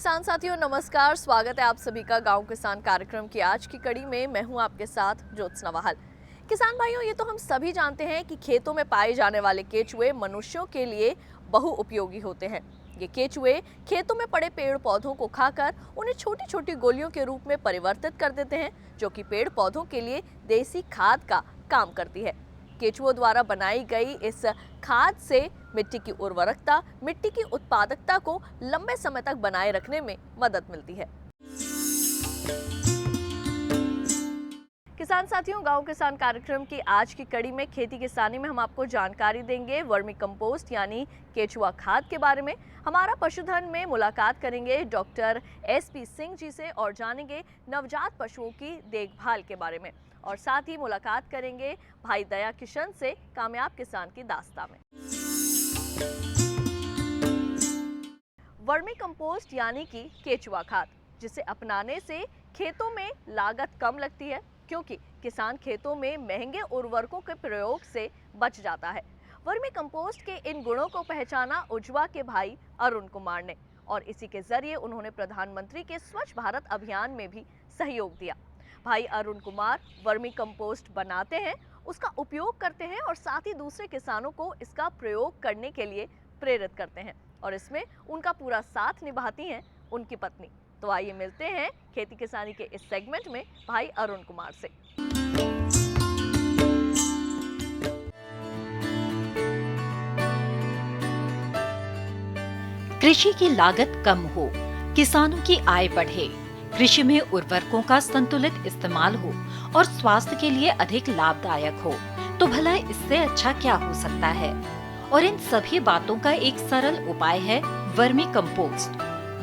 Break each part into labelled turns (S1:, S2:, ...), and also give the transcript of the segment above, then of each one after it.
S1: किसान साथियों नमस्कार, स्वागत है आप सभी का गांव किसान कार्यक्रम की आज की कड़ी में। मैं हूं आपके साथ ज्योत्सना वाहल। किसान भाइयों, ये तो हम सभी जानते हैं कि खेतों में पाए जाने वाले केचुए मनुष्यों के लिए बहुउपयोगी होते हैं। ये केचुए खेतों में पड़े पेड़ पौधों को खाकर उन्हें छोटी छोटी गोलियों के रूप में परिवर्तित कर देते हैं, जो कि पेड़ पौधों के लिए देसी खाद का काम करती है। केचुओं द्वारा बनाई गई इस खाद से मिट्टी की उर्वरकता, मिट्टी की उत्पादकता को लंबे समय तक बनाए रखने में मदद मिलती है। किसान साथियों, गांव किसान कार्यक्रम की आज की कड़ी में खेती किसानी में हम आपको जानकारी देंगे वर्मी कंपोस्ट यानी केचुआ खाद के बारे में। हमारा पशुधन में मुलाकात करेंगे डॉक्टर SP सिंह जी से और जानेंगे नवजात पशुओं की देखभाल के बारे में, और साथ ही मुलाकात करेंगे भाई दया किशन से कामयाब किसान की दास्तां में। वर्मी कंपोस्ट यानी कि केचुआ खाद, जिसे अपनाने से खेतों में लागत कम लगती है, क्योंकि किसान खेतों में महंगे उर्वरकों के प्रयोग से बच जाता है। वर्मी कंपोस्ट के इन गुणों को पहचाना उज्वा के भाई अरुण कुमार ने, और इसी के जरिए उन्होंने प्रधानमंत्री के स्वच्छ भारत अभियान में भी सहयोग दिया। भाई अरुण कुमार वर्मी कंपोस्ट बनाते हैं, उसका उपयोग करते हैं और साथ ही दूसरे किसानों को इसका प्रयोग करने के लिए प्रेरित करते हैं, और इसमें उनका पूरा साथ निभाती हैं उनकी पत्नी। तो आइए मिलते हैं खेती किसानी के इस सेगमेंट में भाई अरुण कुमार से।
S2: कृषि की लागत कम हो, किसानों की आय बढ़े, कृषि में उर्वरकों का संतुलित इस्तेमाल हो और स्वास्थ्य के लिए अधिक लाभदायक हो, तो भला इससे अच्छा क्या हो सकता है। और इन सभी बातों का एक सरल उपाय है वर्मी कंपोस्ट।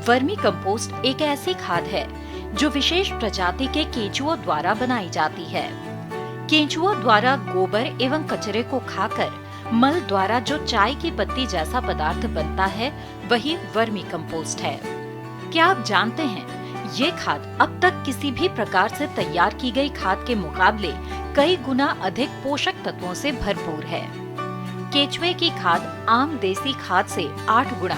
S2: वर्मी कंपोस्ट एक ऐसी खाद है जो विशेष प्रजाति के केंचुओं द्वारा बनाई जाती है। केंचुओं द्वारा गोबर एवं कचरे को खाकर मल द्वारा जो चाय की पत्ती जैसा पदार्थ बनता है, वही वर्मी कंपोस्ट है। क्या आप जानते हैं, ये खाद अब तक किसी भी प्रकार से तैयार की गई खाद के मुकाबले कई गुना अधिक पोषक तत्वों से भरपूर है। केचुए की खाद आम देसी खाद से 8 गुना,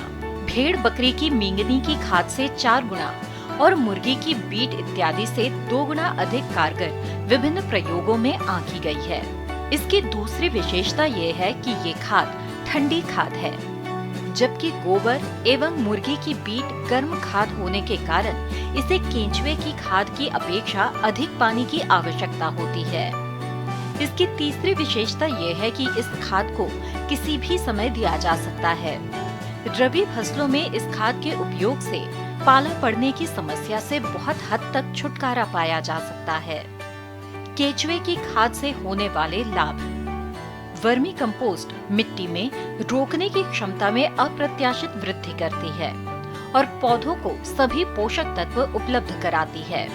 S2: भेड़ बकरी की मींगनी की खाद से 4 गुना और मुर्गी की बीट इत्यादि से 2 गुना अधिक कारगर विभिन्न प्रयोगों में आंकी गई है। इसकी दूसरी विशेषता ये है कि ये खाद ठंडी खाद है, जबकि गोबर एवं मुर्गी की बीट गर्म खाद होने के कारण इसे केंचुए की खाद की अपेक्षा अधिक पानी की आवश्यकता होती है। इसकी तीसरी विशेषता ये है कि इस खाद को किसी भी समय दिया जा सकता है। रबी फसलों में इस खाद के उपयोग से पाला पड़ने की समस्या से बहुत हद तक छुटकारा पाया जा सकता है। केचुए की खाद से होने वाले लाभ। वर्मी कंपोस्ट मिट्टी में रोकने की क्षमता में अप्रत्याशित वृद्धि करती है और पौधों को सभी पोषक तत्व उपलब्ध कराती है।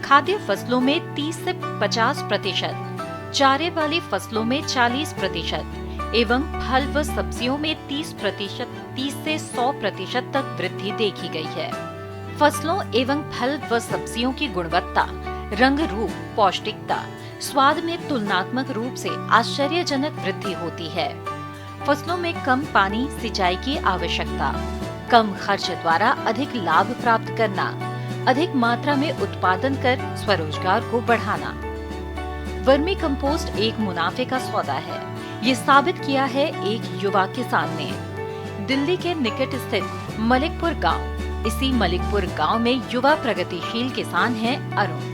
S2: खाद्य फसलों में 30 से 50%, चारे वाली फसलों में 40% एवं फल व सब्जियों में 30 से 100% तक वृद्धि देखी गई है। फसलों एवं फल व सब्जियों की गुणवत्ता, रंग रूप, पौष्टिकता, स्वाद में तुलनात्मक रूप से आश्चर्यजनक वृद्धि होती है। फसलों में कम पानी सिंचाई की आवश्यकता, कम खर्च द्वारा अधिक लाभ प्राप्त करना, अधिक मात्रा में उत्पादन कर स्वरोजगार को बढ़ाना। वर्मी कंपोस्ट एक मुनाफे का सौदा है, ये साबित किया है एक युवा किसान ने। दिल्ली के निकट स्थित मलिकपुर गांव, इसी मलिकपुर गांव में युवा प्रगतिशील किसान हैं अरुण।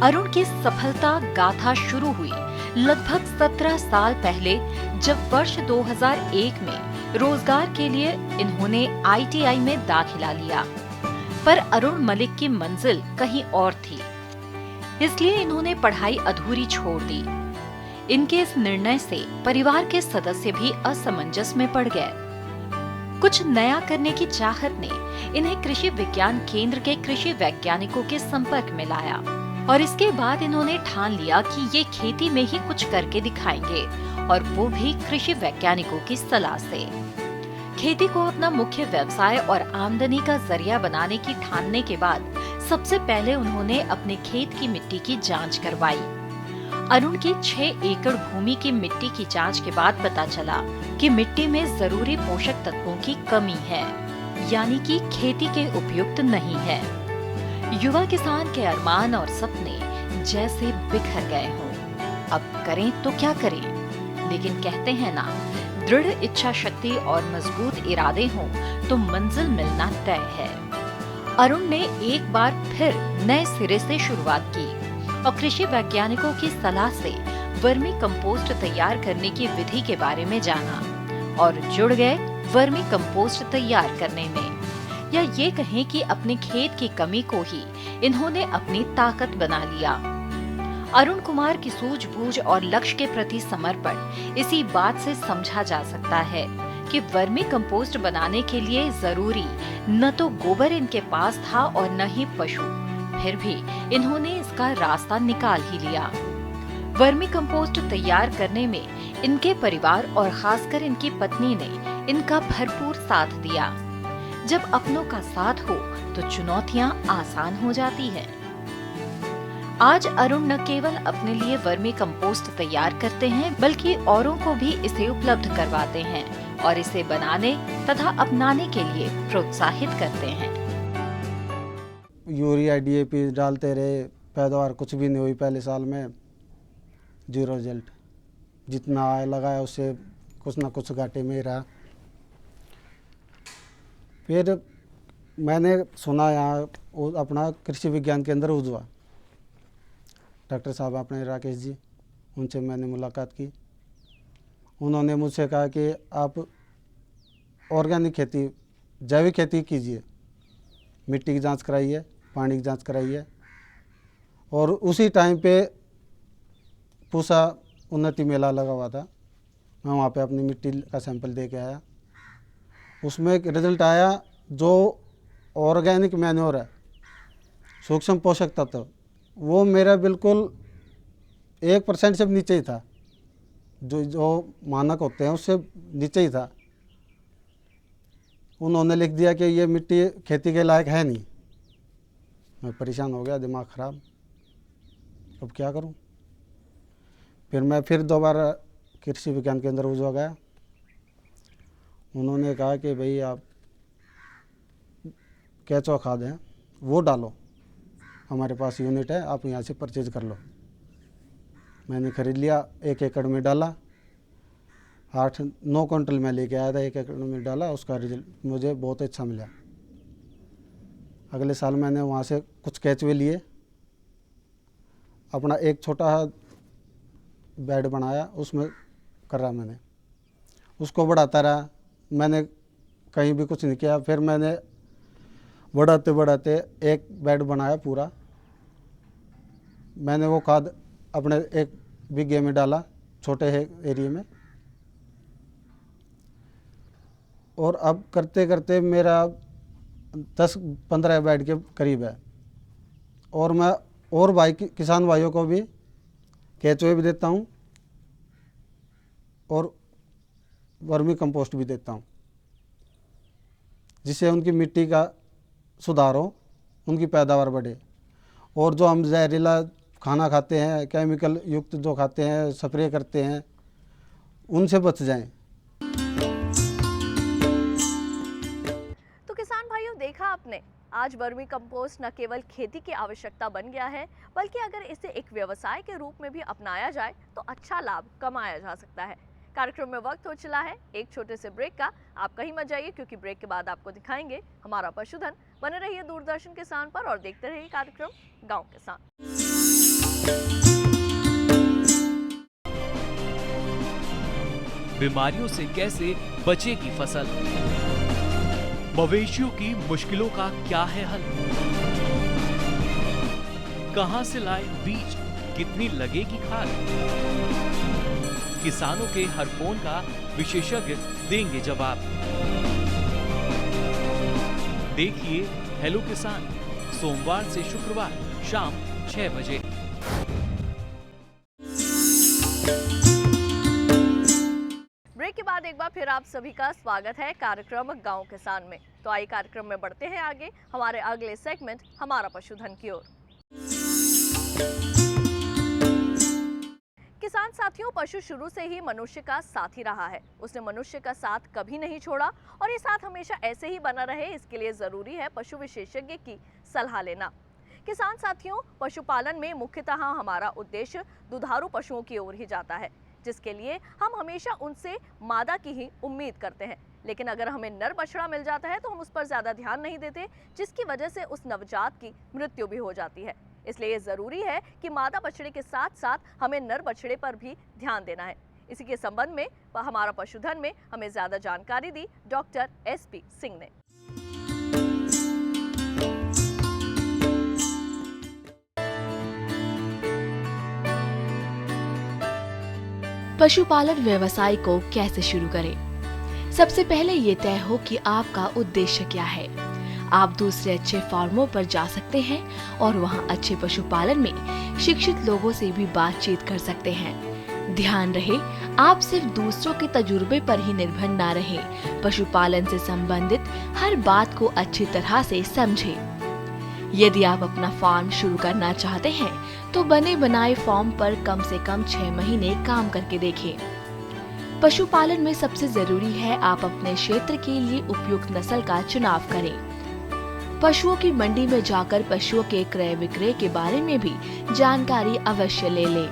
S2: अरुण की सफलता गाथा शुरू हुई लगभग 17 साल पहले, जब वर्ष 2001 में रोजगार के लिए इन्होंने ITI में दाखिला लिया। पर अरुण मलिक की मंजिल कहीं और थी, इसलिए इन्होंने पढ़ाई अधूरी छोड़ दी। इनके इस निर्णय से परिवार के सदस्य भी असमंजस में पड़ गए। कुछ नया करने की चाहत ने इन्हें कृषि विज्ञान केंद्र के कृषि वैज्ञानिकों के संपर्क में लाया, और इसके बाद इन्होंने ठान लिया कि ये खेती में ही कुछ करके दिखाएंगे, और वो भी कृषि वैज्ञानिकों की सलाह से। खेती को अपना मुख्य व्यवसाय और आमदनी का जरिया बनाने की ठानने के बाद सबसे पहले उन्होंने अपने खेत की मिट्टी की जांच करवाई। अरुण की 6 एकड़ भूमि की मिट्टी की जांच के बाद पता चला कि मिट्टी में जरूरी पोषक तत्वों की कमी है। यानी कि खेती के उपयुक्त नहीं है। युवा किसान के अरमान और सपने जैसे बिखर गए हों। अब करें तो क्या करें? लेकिन कहते हैं ना, दृढ़ इच्छा शक्ति और मजबूत इरादे हों तो मंजिल मिलना तय है। अरुण ने एक बार फिर नए सिरे से शुरुआत की और कृषि वैज्ञानिकों की सलाह से वर्मी कंपोस्ट तैयार करने की विधि के बारे में जाना और जुड़ गए वर्मी कंपोस्ट तैयार करने में। या ये कहें कि अपने खेत की कमी को ही इन्होंने अपनी ताकत बना लिया। अरुण कुमार की सूझबूझ और लक्ष्य के प्रति समर्पण इसी बात से समझा जा सकता है कि वर्मी कंपोस्ट बनाने के लिए जरूरी न तो गोबर इनके पास था और न ही पशु, फिर भी इन्होंने इसका रास्ता निकाल ही लिया। वर्मी कंपोस्ट तैयार करने में इनके परिवार और खासकर इनकी पत्नी ने इनका भरपूर साथ दिया। जब अपनों का साथ हो तो चुनौतियां आसान हो जाती है। आज अरुण न केवल अपने लिए वर्मी कंपोस्ट तैयार करते हैं, बल्कि औरों को भी इसे उपलब्ध करवाते हैं और इसे बनाने तथा अपनाने के लिए प्रोत्साहित करते हैं।
S3: यूरिया DAP डालते रहे, पैदावार कुछ भी नहीं हुई पहले साल में, 0 रिजल्ट। जितना आय लगाया उससे कुछ ना कुछ घाटे में ही रहा। फिर मैंने सुना यहाँ अपना कृषि विज्ञान केंद्र उजवा, डॉक्टर साहब अपने राकेश जी, उनसे मैंने मुलाकात की। उन्होंने मुझसे कहा कि आप ऑर्गेनिक खेती, जैविक खेती कीजिए, मिट्टी की जांच कराइए, पानी की जांच कराइए। और उसी टाइम पे पूसा उन्नति मेला लगा हुआ था, मैं वहाँ पे अपनी मिट्टी का सैंपल दे के आया। उसमें एक रिजल्ट आया, जो ऑर्गेनिक मैन्योर है, सूक्ष्म पोषक तत्व, वो मेरा बिल्कुल 1% से नीचे ही था, जो मानक होते हैं उससे नीचे ही था। उन्होंने लिख दिया कि ये मिट्टी खेती के लायक है नहीं। मैं परेशान हो गया, दिमाग ख़राब, अब क्या करूं। फिर मैं दोबारा कृषि विज्ञान केंद्र उजवा गया। उन्होंने कहा कि भाई आप केचुआ खाद है वो डालो, हमारे पास यूनिट है, आप यहाँ से परचेज कर लो। मैंने ख़रीद लिया, 1 एकड़ में डाला, 8-9 क्विंटल मैं लेके आया था, 1 एकड़ में डाला। उसका रिजल्ट मुझे बहुत अच्छा मिला। अगले साल मैंने वहाँ से कुछ केचुए लिए, अपना एक छोटा बेड बनाया, उसमें कर रहा मैंने, उसको बढ़ाता रहा। मैंने कहीं भी कुछ नहीं किया। फिर मैंने बढ़ाते बढ़ाते एक बेड बनाया पूरा। मैंने वो खाद अपने 1 बीघे में डाला, छोटे एरिया में। और अब करते करते मेरा 10-15 बेड के करीब है। और मैं और किसान भाइयों को भी केचुए भी देता हूँ और वर्मी कंपोस्ट भी देता हूँ, जिससे उनकी मिट्टी का सुधार हो, उनकी पैदावार बढ़े। और जो हम जहरीला खाना खाते हैं, केमिकल युक्त जो खाते हैं, स्प्रे करते हैं, उनसे बच जाएं।
S1: तो किसान भाइयों, देखा आपने, आज वर्मी कंपोस्ट न केवल खेती की आवश्यकता बन गया है, बल्कि अगर इसे एक व्यवसाय के रूप में भी अपनाया जाए तो अच्छा लाभ कमाया जा सकता है। कार्यक्रम में वक्त हो चला है एक छोटे से ब्रेक का। आप कहीं मत जाइए, क्योंकि ब्रेक के बाद आपको दिखाएंगे हमारा पशुधन। बने रहिए दूरदर्शन किसान पर और देखते रहिए कार्यक्रम गांव किसान।
S4: बीमारियों से कैसे बचेगी फसल, मवेशियों की मुश्किलों का क्या है हल, कहां से लाए बीज, कितनी लगेगी खाद, किसानों के हर फोन का विशेषज्ञ देंगे जवाब। देखिए हेलो किसान, सोमवार से शुक्रवार शाम 6 बजे।
S1: ब्रेक के बाद एक बार फिर आप सभी का स्वागत है कार्यक्रम गांव किसान में। तो आइए कार्यक्रम में बढ़ते हैं आगे हमारे अगले सेगमेंट हमारा पशुधन की ओर। किसान साथियों, पशु शुरू से ही मनुष्य का साथी रहा है। उसने मनुष्य का साथ कभी नहीं छोड़ा और ये साथ हमेशा ऐसे ही बना रहे, इसके लिए जरूरी है पशु विशेषज्ञ की सलाह लेना। किसान साथियों, पशुपालन में मुख्यतः हमारा उद्देश्य दुधारू पशुओं की ओर ही जाता है, जिसके लिए हम हमेशा उनसे मादा की ही उम्मीद करते हैं। लेकिन अगर हमें नर बछड़ा मिल जाता है तो हम उस पर ज्यादा ध्यान नहीं देते, जिसकी वजह से उस नवजात की मृत्यु भी हो जाती है। इसलिए ये जरूरी है कि मादा बछड़े के साथ साथ हमें नर बछड़े पर भी ध्यान देना है। इसी के संबंध में हमारा पशुधन में हमें ज्यादा जानकारी दी डॉक्टर SP सिंह ने।
S5: पशुपालन व्यवसाय को कैसे शुरू करें? सबसे पहले ये तय हो कि आपका उद्देश्य क्या है। आप दूसरे अच्छे फार्मों पर जा सकते हैं और वहां अच्छे पशुपालन में शिक्षित लोगों से भी बातचीत कर सकते हैं। ध्यान रहे, आप सिर्फ दूसरों के तजुर्बे पर ही निर्भर ना रहें। पशुपालन से संबंधित हर बात को अच्छी तरह से समझें। यदि आप अपना फार्म शुरू करना चाहते हैं तो बने बनाए फार्म पर कम से कम 6 महीने काम करके देखें। पशुपालन में सबसे जरूरी है आप अपने क्षेत्र के लिए उपयुक्त नस्ल का चुनाव करें। पशुओं की मंडी में जाकर पशुओं के क्रय विक्रय के बारे में भी जानकारी अवश्य ले लें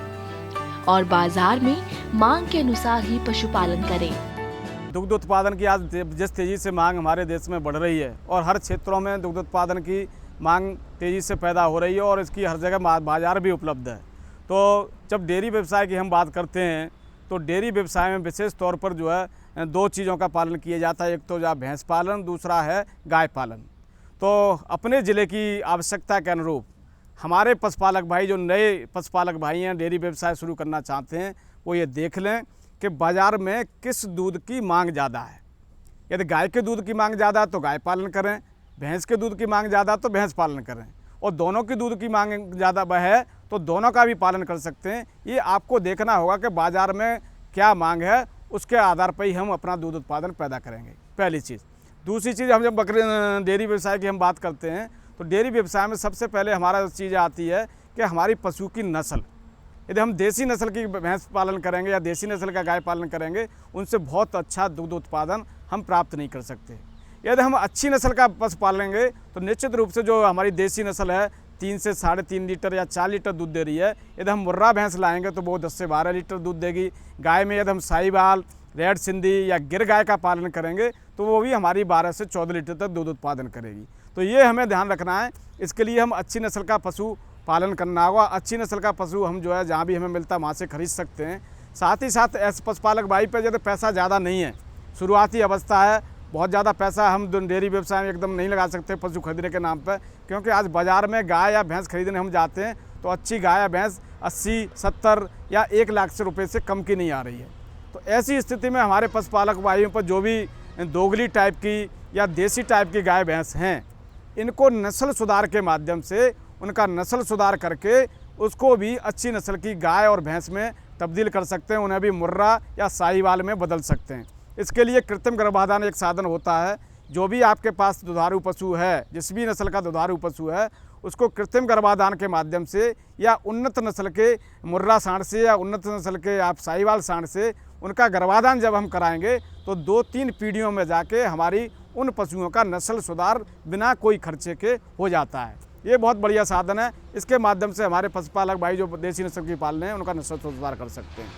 S5: और बाजार में मांग के अनुसार ही पशुपालन करें।
S6: दुग्ध उत्पादन की आज जिस तेज़ी से मांग हमारे देश में बढ़ रही है और हर क्षेत्रों में दुग्ध उत्पादन की मांग तेज़ी से पैदा हो रही है और इसकी हर जगह बाजार भी उपलब्ध है। तो जब डेयरी व्यवसाय की हम बात करते हैं तो डेयरी व्यवसाय में विशेष तौर पर जो है 2 चीज़ों का पालन किया जाता है। एक तो जो भैंस पालन, दूसरा है गाय पालन। तो अपने ज़िले की आवश्यकता के अनुरूप हमारे पशुपालक भाई, जो नए पशुपालक भाई हैं, डेयरी व्यवसाय शुरू करना चाहते हैं, वो ये देख लें कि बाज़ार में किस दूध की मांग ज़्यादा है। यदि गाय के दूध की मांग ज़्यादा है तो गाय पालन करें, भैंस के दूध की मांग ज़्यादा तो भैंस पालन करें, और दोनों की दूध की मांग ज़्यादा है तो दोनों का भी पालन कर सकते हैं। ये आपको देखना होगा कि बाज़ार में क्या मांग है, उसके आधार पर ही हम अपना दूध उत्पादन पैदा करेंगे, पहली चीज़। दूसरी चीज़, हम जब डेयरी व्यवसाय की हम बात करते हैं तो डेयरी व्यवसाय में सबसे पहले हमारा चीज़ आती है कि हमारी पशु की नस्ल। यदि हम देसी नस्ल की भैंस पालन करेंगे या देसी नस्ल का गाय पालन करेंगे, उनसे बहुत अच्छा दूध उत्पादन हम प्राप्त नहीं कर सकते। यदि हम अच्छी नस्ल का पशु पालेंगे तो निश्चित रूप से जो हमारी देसी नस्ल है 3 से 3.5 लीटर या 4 लीटर दूध दे रही है। यदि हम मुर्रा भैंस लाएंगे तो वो 10 से 12 लीटर दूध देगी। गाय में यदि हम साहिवाल, रेड सिंधी या गिर गाय का पालन करेंगे तो वो भी हमारी 12 से 14 लीटर तक दूध उत्पादन करेगी। तो ये हमें ध्यान रखना है। इसके लिए हम अच्छी नस्ल का पशु पालन करना होगा। अच्छी नस्ल का पशु हम जो है जहाँ भी हमें मिलता है वहाँ से खरीद सकते हैं। साथ ही साथ ऐसे पशुपालक भाई पे यदि पैसा ज़्यादा नहीं है, शुरुआती अवस्था है, बहुत ज़्यादा पैसा हम डेयरी व्यवसाय में एकदम नहीं लगा सकते पशु खरीदने के नाम पर, क्योंकि आज बाज़ार में गाय या भैंस खरीदने हम जाते हैं तो अच्छी गाय या भैंस 80, 70 या 1 लाख से रुपये से कम की नहीं आ रही है। तो ऐसी स्थिति में हमारे पशुपालक भाइयों पर जो भी दोगली टाइप की या देसी टाइप की गाय भैंस हैं, इनको नस्ल सुधार के माध्यम से उनका नस्ल सुधार करके उसको भी अच्छी नस्ल की गाय और भैंस में तब्दील कर सकते हैं। उन्हें भी मुर्रा या साहिवाल में बदल सकते हैं। इसके लिए कृत्रिम गर्भाधान एक साधन होता है। जो भी आपके पास दुधारू पशु है, जिस भी नस्ल का दुधारू पशु है, उसको कृत्रिम गर्भाधान के माध्यम से या उन्नत नस्ल के मुर्रा सांड से या उन्नत नस्ल के आप साहिवाल सांड से उनका गर्भाधान जब हम कराएंगे तो 2-3 पीढ़ियों में जाके हमारी उन पशुओं का नस्ल सुधार बिना कोई खर्चे के हो जाता है। ये बहुत बढ़िया साधन है। इसके माध्यम से हमारे पशुपालक भाई जो देसी नस्ल की पाल रहे हैं उनका नस्ल सुधार कर सकते हैं।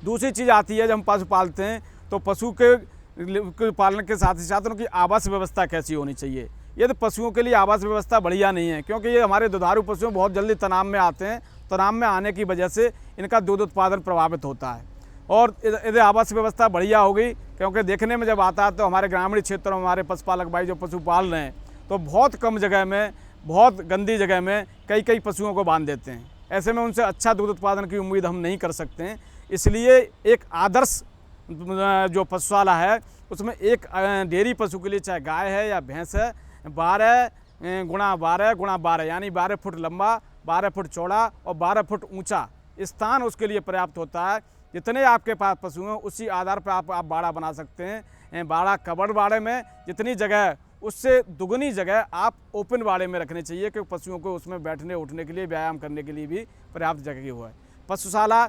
S6: दूसरी चीज़ आती है, जब हम पशु पालते हैं तो पशु के पालन के साथ ही साथ उनकी आवास व्यवस्था कैसी होनी चाहिए। ये तो पशुओं के लिए आवास व्यवस्था बढ़िया नहीं है, क्योंकि ये हमारे दुधारू पशु बहुत जल्दी तनाव में आते हैं। तनाव में आने की वजह से इनका दूध उत्पादन प्रभावित होता है। और यदि आवास व्यवस्था बढ़िया होगी, क्योंकि देखने में जब आता है तो हमारे ग्रामीण क्षेत्रों में हमारे पशुपालक भाई जो पशु पाल रहे हैं तो बहुत कम जगह में, बहुत गंदी जगह में कई पशुओं को बांध देते हैं। ऐसे में उनसे अच्छा दूध उत्पादन की उम्मीद हम नहीं कर सकते हैं। इसलिए एक आदर्श जो पशुशाला है उसमें एक डेयरी पशु के लिए, चाहे गाय है या भैंस है, 12 × 12 × 12 यानी 12 फुट लंबा, 12 फुट चौड़ा और 12 फुट ऊंचा स्थान उसके लिए पर्याप्त होता है। जितने आपके पास पशु हैं उसी आधार पर आप बाड़ा बना सकते हैं। बाड़ा कबड़ बाड़े में जितनी जगह, उससे दुगनी जगह आप ओपन बाड़े में रखनी चाहिए, क्योंकि पशुओं को उसमें बैठने उठने के लिए, व्यायाम करने के लिए भी पर्याप्त जगह हो है। पशुशाला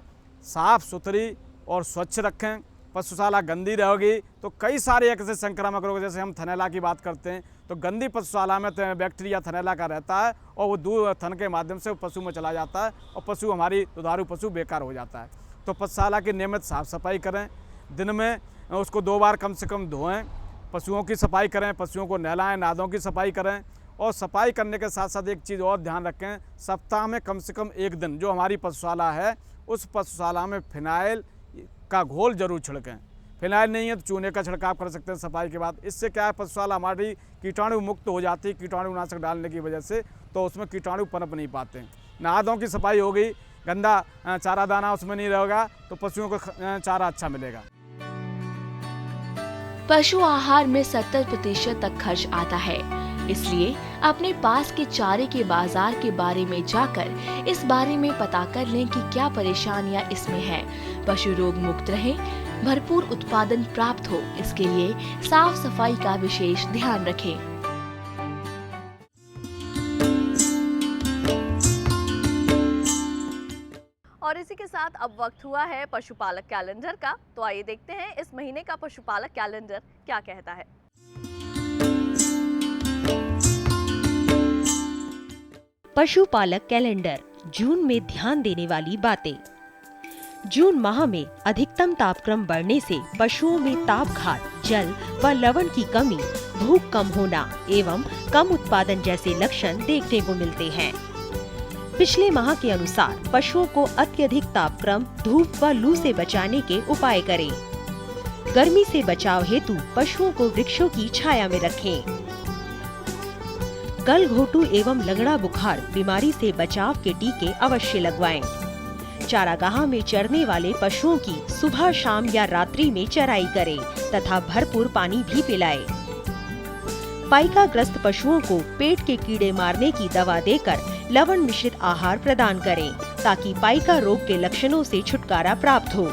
S6: साफ सुथरी और स्वच्छ रखें। पशुशाला गंदी रहेगी तो कई सारे ऐसे संक्रामक रोग, जैसे हम थनैला की बात करते हैं, तो गंदी पशुशाला में बैक्टीरिया थनैला का रहता है और वो दूध थन के माध्यम से पशु में चला जाता है और पशु, हमारी दुधारू पशु बेकार हो जाता है। तो पशुशाला की नियमित साफ सफाई करें, दिन में उसको 2 बार कम से कम धोएं, पशुओं की सफाई करें, पशुओं को नहलाएं, नादों की सफाई करें। और सफाई करने के साथ साथ एक चीज़ और ध्यान रखें, सप्ताह में कम से कम 1 दिन जो हमारी पशुशाला है उस पशुशाला में फिनाइल का घोल जरूर छिड़कें। फिनाइल नहीं है तो चूने का छिड़काव कर सकते हैं सफाई के बाद। इससे क्या है, पशुशाला हमारी कीटाणु मुक्त हो जाती है कीटाणुनाशक डालने की वजह से, तो उसमें कीटाणु पनप नहीं पाते हैं। नादों की सफाई हो गई, गंदा चारा दाना उसमें नहीं रहेगा तो पशुओं को चारा अच्छा मिलेगा।
S5: पशु आहार में 70% तक खर्च आता है, इसलिए अपने पास के चारे के बाजार के बारे में जाकर इस बारे में पता कर लें कि क्या परेशानियां इसमें हैं। पशु रोग मुक्त रहे, भरपूर उत्पादन प्राप्त हो, इसके लिए साफ सफाई का विशेष ध्यान रखें।
S1: और इसी के साथ अब वक्त हुआ है पशुपालक कैलेंडर का। तो आइए देखते हैं इस महीने का पशुपालक कैलेंडर क्या कहता है।
S7: पशुपालक कैलेंडर, जून में ध्यान देने वाली बातें। जून माह में अधिकतम तापक्रम बढ़ने से पशुओं में तापघात, जल व लवण की कमी, भूख कम होना एवं कम उत्पादन जैसे लक्षण देखने को मिलते हैं। पिछले माह के अनुसार पशुओं को अत्यधिक तापक्रम, धूप व लू से बचाने के उपाय करें। गर्मी से बचाव हेतु पशुओं को वृक्षों की छाया में रखें। गलघोटू एवं लगड़ा बुखार बीमारी से बचाव के टीके अवश्य लगवाएं। चारागाह में चरने वाले पशुओं की सुबह, शाम या रात्रि में चराई करें तथा भरपूर पानी भी पिलाएं। पाइका ग्रस्त पशुओं को पेट के कीड़े मारने की दवा देकर लवण मिश्रित आहार प्रदान करें ताकि पाइका रोग के लक्षणों से छुटकारा प्राप्त हो।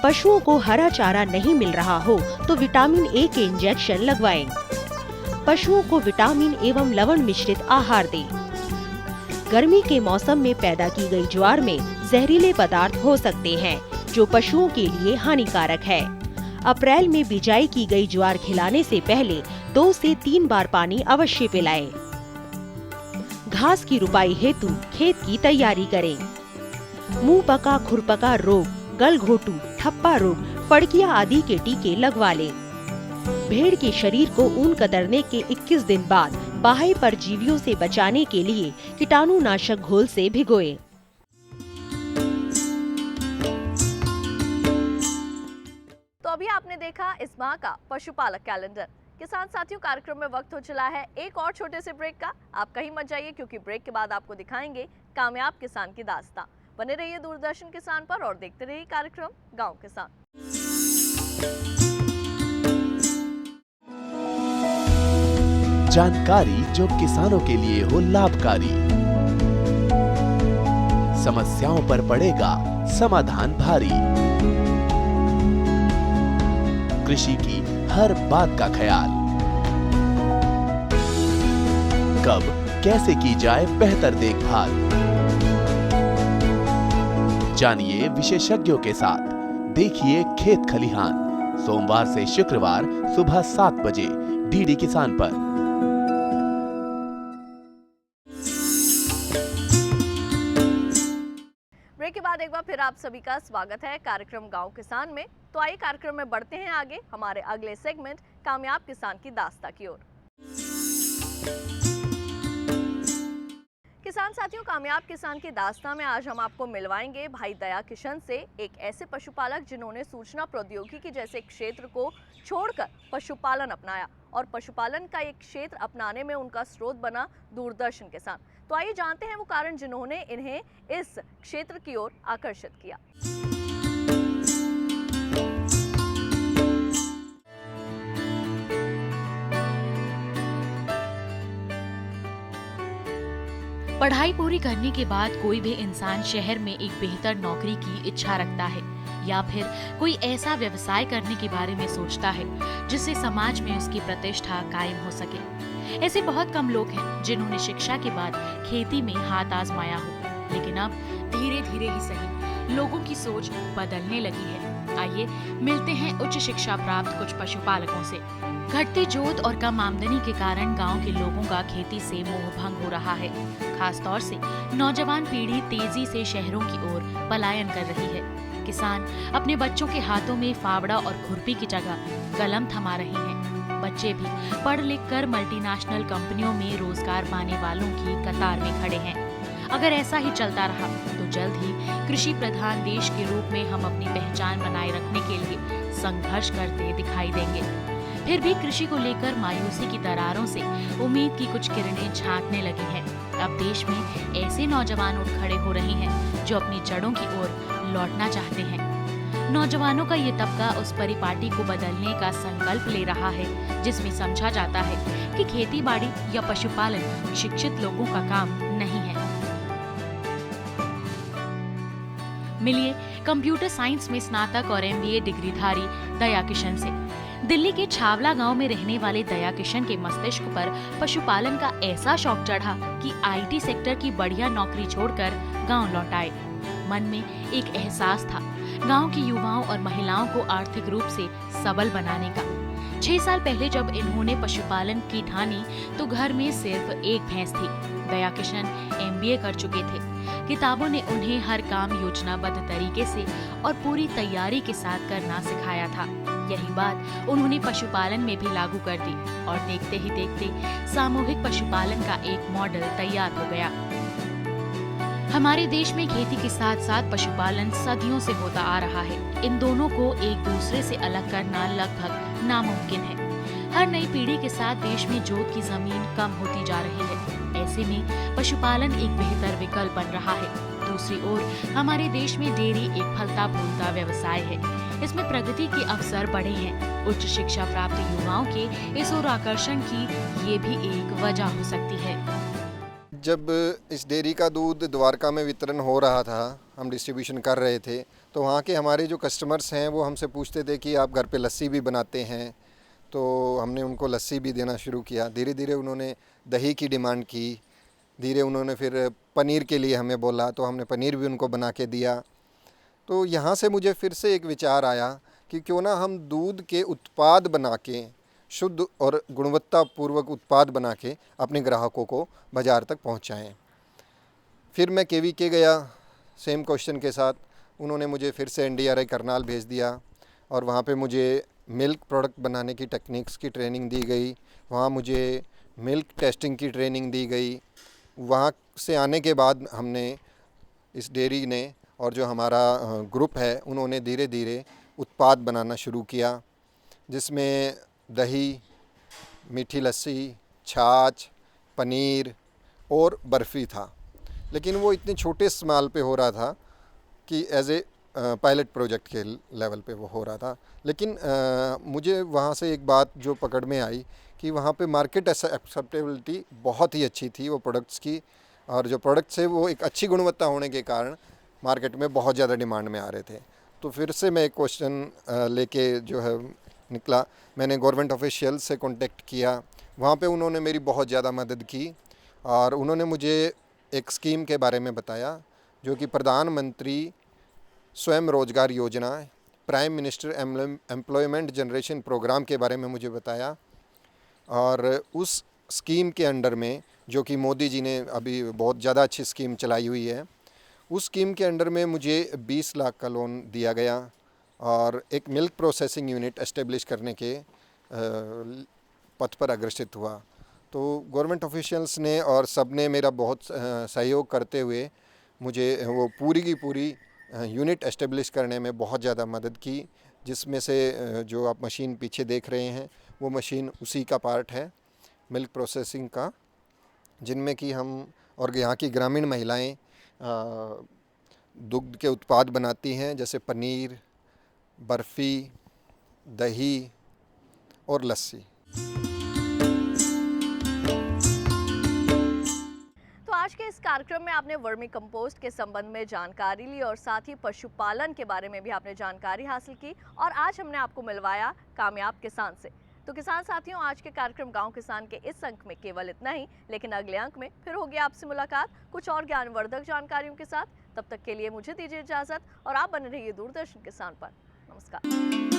S7: पशुओं को हरा चारा नहीं मिल रहा हो तो विटामिन ए के इंजेक्शन लगवाएं। पशुओं को विटामिन एवं लवण मिश्रित आहार दें। गर्मी के मौसम में पैदा की गई ज्वार में जहरीले पदार्थ हो सकते हैं जो पशुओं के लिए हानिकारक है। अप्रैल में बिजाई की गई ज्वार खिलाने से पहले 2 से 3 बार पानी अवश्य पिलाएं। घास की रुपाई हेतु खेत की तैयारी करें। मुंह पका, खुरपका रोग, गलघोटू, ठप्पा रोग, फड़किया आदि के टीके लगवा लें। भेड़ के शरीर को ऊन कतरने के 21 दिन बाद बाह्य परजीवियों से बचाने के लिए कीटाणुनाशक घोल से भिगोएं।
S1: तो अभी आपने देखा इस माह का पशुपालक कैलेंडर। किसान साथियों, कार्यक्रम में वक्त हो चला है एक और छोटे से ब्रेक का। आप कहीं मत जाइए क्योंकि ब्रेक के बाद आपको दिखाएंगे कामयाब किसान की दास्तां। बने रहिए दूरदर्शन किसान पर और देखते रहिए कार्यक्रम गांव किसान।
S8: जानकारी जो किसानों के लिए हो लाभकारी, समस्याओं पर पड़ेगा समाधान भारी, कृषि की हर बात का ख्याल, कब कैसे की जाए बेहतर देखभाल, जानिए विशेषज्ञों के साथ, देखिए खेत खलिहान, सोमवार से शुक्रवार सुबह 7 बजे डीडी किसान पर।
S1: ब्रेक के बाद एक बार फिर आप सभी का स्वागत है कार्यक्रम गांव किसान में। तो आइए कार्यक्रम में बढ़ते हैं आगे हमारे अगले सेगमेंट कामयाब किसान की दास्तां की ओर। किसान साथियों, कामयाब किसान की दास्तां में आज हम आपको मिलवाएंगे भाई दया किशन से, एक ऐसे पशुपालक जिन्होंने सूचना प्रौद्योगिकी जैसे क्षेत्र को छोड़कर पशुपालन अपनाया और पशुपालन का एक क्षेत्र अपनाने में उनका स्रोत बना दूरदर्शन किसान। तो आइए जानते हैं वो कारण जिन्होंने इन्हें इस क्षेत्र की ओर आकर्षित किया।
S9: पढ़ाई पूरी करने के बाद कोई भी इंसान शहर में एक बेहतर नौकरी की इच्छा रखता है या फिर कोई ऐसा व्यवसाय करने के बारे में सोचता है जिससे समाज में उसकी प्रतिष्ठा कायम हो सके। ऐसे बहुत कम लोग हैं जिन्होंने शिक्षा के बाद खेती में हाथ आजमाया हो, लेकिन अब धीरे धीरे ही सही लोगों की सोच बदलने लगी है। आइए मिलते हैं उच्च शिक्षा प्राप्त कुछ पशुपालकों से। घटती जोत और कम आमदनी के कारण गांव के लोगों का खेती से मोह भंग हो रहा है। खास तौर से नौजवान पीढ़ी तेजी से शहरों की ओर पलायन कर रही है। किसान अपने बच्चों के हाथों में फावड़ा और खुरपी की जगह कलम थमा रहे हैं। बच्चे भी पढ़ लिख कर मल्टीनेशनल कंपनियों में रोजगार पाने वालों की कतार में खड़े हैं। अगर ऐसा ही चलता रहा तो जल्द ही कृषि प्रधान देश के रूप में हम अपनी पहचान बनाए रखने के लिए संघर्ष करते दिखाई देंगे। फिर भी कृषि को लेकर मायूसी की दरारों से उम्मीद की कुछ किरणें झांकने लगी हैं। अब देश में ऐसे नौजवान उठ खड़े हो रहे हैं जो अपनी जड़ों की ओर लौटना चाहते हैं। नौजवानों का ये तबका उस परिपाटी को बदलने का संकल्प ले रहा है जिसमें समझा जाता है कि खेती बाड़ी या पशुपालन शिक्षित लोगों का काम नहीं है। मिलिए कंप्यूटर साइंस में स्नातक और MBA डिग्रीधारी दया किशन से। दिल्ली के छावला गांव में रहने वाले दया किशन के मस्तिष्क पर पशुपालन का ऐसा शौक चढ़ा कि IT सेक्टर की बढ़िया नौकरी छोड़कर गांव लौट आए। मन में एक एहसास था गांव की युवाओं और महिलाओं को आर्थिक रूप से सबल बनाने का। 6 साल पहले जब इन्होंने पशुपालन की ठानी तो घर में सिर्फ एक भैंस थी। दया किशन MBA कर चुके थे। किताबों ने उन्हें हर काम योजनाबद्ध तरीके से और पूरी तैयारी के साथ करना सिखाया था। यही बात उन्होंने पशुपालन में भी लागू कर दी और देखते ही देखते सामूहिक पशुपालन का एक मॉडल तैयार हो गया। हमारे देश में खेती के साथ साथ पशुपालन सदियों से होता आ रहा है। इन दोनों को एक दूसरे से अलग करना लगभग नामुमकिन है। हर नई पीढ़ी के साथ देश में जोत की जमीन कम होती जा रही है। ऐसे में पशुपालन एक बेहतर विकल्प बन रहा है। दूसरी ओर हमारे देश में डेयरी एक फलता फूलता व्यवसाय है। इसमें प्रगति के अवसर बढ़े हैं। उच्च शिक्षा प्राप्त युवाओं के इस ओर आकर्षण की ये भी एक वजह हो सकती है।
S10: जब इस डेयरी का दूध द्वारका में वितरण हो रहा था, हम डिस्ट्रीब्यूशन कर रहे थे, तो वहाँ के हमारे जो कस्टमर्स हैं वो हमसे पूछते थे कि आप घर पे लस्सी भी बनाते हैं। तो हमने उनको लस्सी भी देना शुरू किया। धीरे धीरे उन्होंने दही की डिमांड की। धीरे उन्होंने फिर पनीर के लिए हमें बोला, तो हमने पनीर भी उनको बना के दिया। तो यहाँ से मुझे फिर से एक विचार आया कि क्यों ना हम दूध के उत्पाद बना के, शुद्ध और गुणवत्तापूर्वक उत्पाद बना के अपने ग्राहकों को बाज़ार तक पहुँचाएँ। फिर मैं KVK गया सेम क्वेश्चन के साथ। उन्होंने मुझे फिर से NDRI करनाल भेज दिया और वहाँ पे मुझे मिल्क प्रोडक्ट बनाने की टेक्निक्स की ट्रेनिंग दी गई। वहाँ मुझे मिल्क टेस्टिंग की ट्रेनिंग दी गई। वहाँ से आने के बाद हमने इस डेयरी ने और जो हमारा ग्रुप है उन्होंने धीरे धीरे उत्पाद बनाना शुरू किया, जिसमें दही, मीठी लस्सी, छाछ, पनीर और बर्फ़ी था। लेकिन वो इतने छोटे स्माल पे हो रहा था कि एज ए पायलट प्रोजेक्ट के लेवल पे वो हो रहा था। लेकिन मुझे वहाँ से एक बात जो पकड़ में आई कि वहाँ पे मार्केट एक्सेप्टेबिलिटी बहुत ही अच्छी थी वो प्रोडक्ट्स की, और जो प्रोडक्ट्स है वो एक अच्छी गुणवत्ता होने के कारण मार्केट में बहुत ज़्यादा डिमांड में आ रहे थे। तो फिर से मैं एक क्वेश्चन लेके जो है निकला। मैंने गवर्नमेंट ऑफिशियल से कांटेक्ट किया। वहाँ पे उन्होंने मेरी बहुत ज़्यादा मदद की और उन्होंने मुझे एक स्कीम के बारे में बताया जो कि प्रधानमंत्री स्वयं रोजगार योजना, prime minister employment generation programme के बारे में मुझे बताया। और उस स्कीम के अंडर में, जो कि मोदी जी ने अभी बहुत ज़्यादा अच्छी स्कीम चलाई हुई है, उस स्कीम के अंडर में मुझे 20 लाख का लोन दिया गया और एक मिल्क प्रोसेसिंग यूनिट एस्टेब्लिश करने के पथ पर अग्रसित हुआ। तो गवर्नमेंट ऑफिशियल्स ने और सब ने मेरा बहुत सहयोग करते हुए मुझे वो पूरी की पूरी यूनिट एस्टेब्लिश करने में बहुत ज़्यादा मदद की, जिसमें से जो आप मशीन पीछे देख रहे हैं वो मशीन उसी का पार्ट है, मिल्क प्रोसेसिंग का, जिनमें कि हम और यहाँ की ग्रामीण महिलाएं दुग्ध के उत्पाद बनाती हैं, जैसे पनीर, बर्फ़ी, दही और लस्सी।
S1: आज के इस कार्यक्रम में आपने वर्मी कंपोस्ट के संबंध में जानकारी ली और साथ ही पशुपालन के बारे में भी आपने जानकारी हासिल की, और आज हमने आपको मिलवाया कामयाब किसान से। तो किसान साथियों, आज के कार्यक्रम गांव किसान के इस अंक में केवल इतना ही, लेकिन अगले अंक में फिर होगी आपसे मुलाकात कुछ और ज्ञानवर्धक जानकारियों के साथ। तब तक के लिए मुझे दीजिए इजाजत और आप बने रहिए दूरदर्शन किसान पर। नमस्कार।